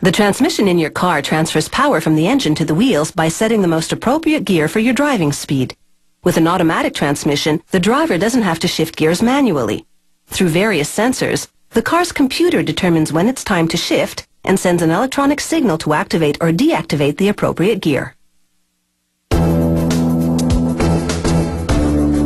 The transmission in your car transfers power from the engine to the wheels by setting the most appropriate gear for your driving speed. With an automatic transmission, the driver doesn't have to shift gears manually. Through various sensors, the car's computer determines when it's time to shift and sends an electronic signal to activate or deactivate the appropriate gear.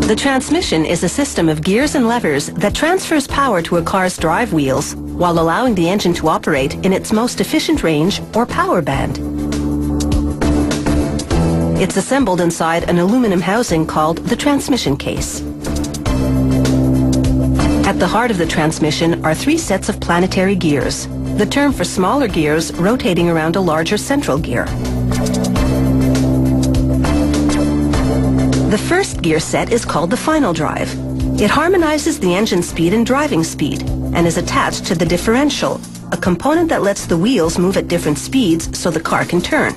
The transmission is a system of gears and levers that transfers power to a car's drive wheels while allowing the engine to operate in its most efficient range or power band. It's assembled inside an aluminum housing called the transmission case. At the heart of the transmission are 3 sets of planetary gears, the term for smaller gears rotating around a larger central gear. The first gear set is called the final drive. It harmonizes the engine speed and driving speed and is attached to the differential, a component that lets the wheels move at different speeds so the car can turn.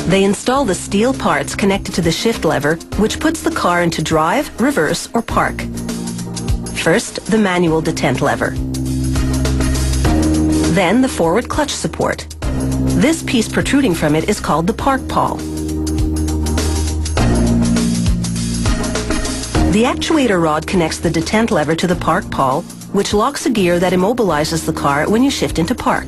They install the steel parts connected to the shift lever, which puts the car into drive, reverse, or park. First, the manual detent lever. Then the forward clutch support. This piece protruding from it is called the park pawl. The actuator rod connects the detent lever to the park pawl, which locks a gear that immobilizes the car when you shift into park.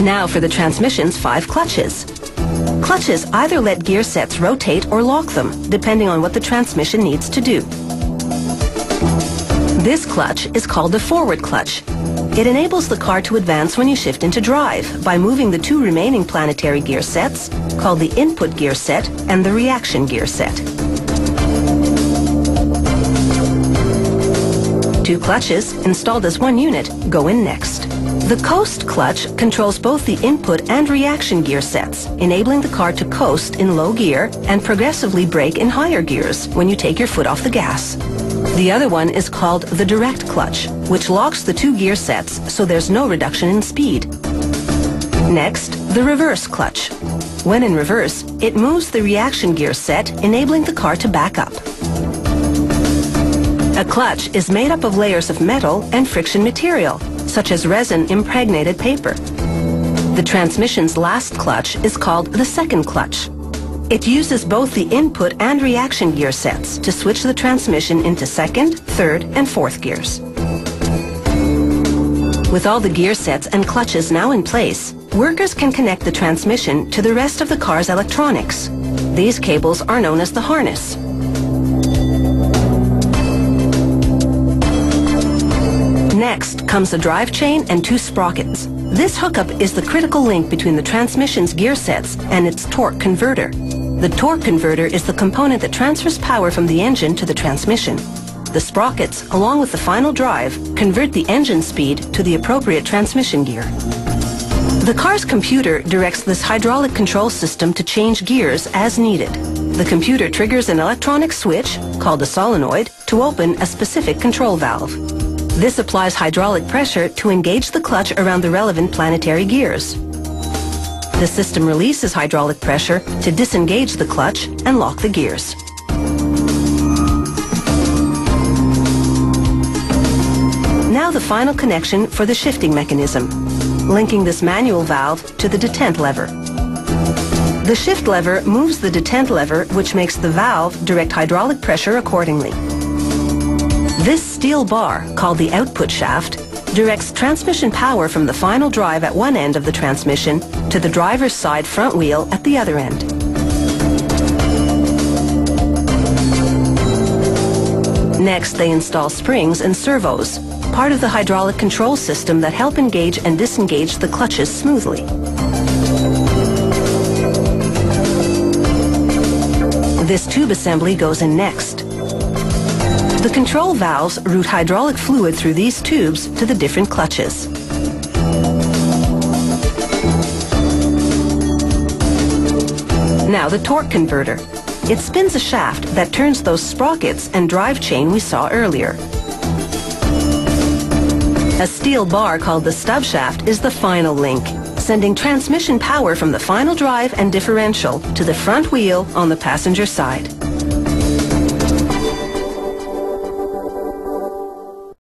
Now for the transmission's 5 clutches. Clutches either let gear sets rotate or lock them, depending on what the transmission needs to do. This clutch is called the forward clutch. It enables the car to advance when you shift into drive by moving the 2 remaining planetary gear sets, called the input gear set and the reaction gear set. 2 clutches, installed as 1 unit, go in next. The coast clutch controls both the input and reaction gear sets, enabling the car to coast in low gear and progressively brake in higher gears when you take your foot off the gas. The other one is called the direct clutch, which locks the 2 gear sets so there's no reduction in speed. Next, the reverse clutch. When in reverse, it moves the reaction gear set, enabling the car to back up. A clutch is made up of layers of metal and friction material, such as resin-impregnated paper. The transmission's last clutch is called the second clutch. It uses both the input and reaction gear sets to switch the transmission into second, third, and fourth gears. With all the gear sets and clutches now in place, workers can connect the transmission to the rest of the car's electronics. These cables are known as the harness. Next comes the drive chain and 2 sprockets. This hookup is the critical link between the transmission's gear sets and its torque converter. The torque converter is the component that transfers power from the engine to the transmission. The sprockets, along with the final drive, convert the engine speed to the appropriate transmission gear. The car's computer directs this hydraulic control system to change gears as needed. The computer triggers an electronic switch, called a solenoid, to open a specific control valve. This applies hydraulic pressure to engage the clutch around the relevant planetary gears. The system releases hydraulic pressure to disengage the clutch and lock the gears. Now the final connection for the shifting mechanism, linking this manual valve to the detent lever. The shift lever moves the detent lever, which makes the valve direct hydraulic pressure accordingly. This steel bar, called the output shaft, directs transmission power from the final drive at one end of the transmission to the driver's side front wheel at the other end. Next, they install springs and servos, part of the hydraulic control system that help engage and disengage the clutches smoothly. This tube assembly goes in next. The control valves route hydraulic fluid through these tubes to the different clutches. Now the torque converter. It spins a shaft that turns those sprockets and drive chain we saw earlier. A steel bar called the stub shaft is the final link, sending transmission power from the final drive and differential to the front wheel on the passenger side.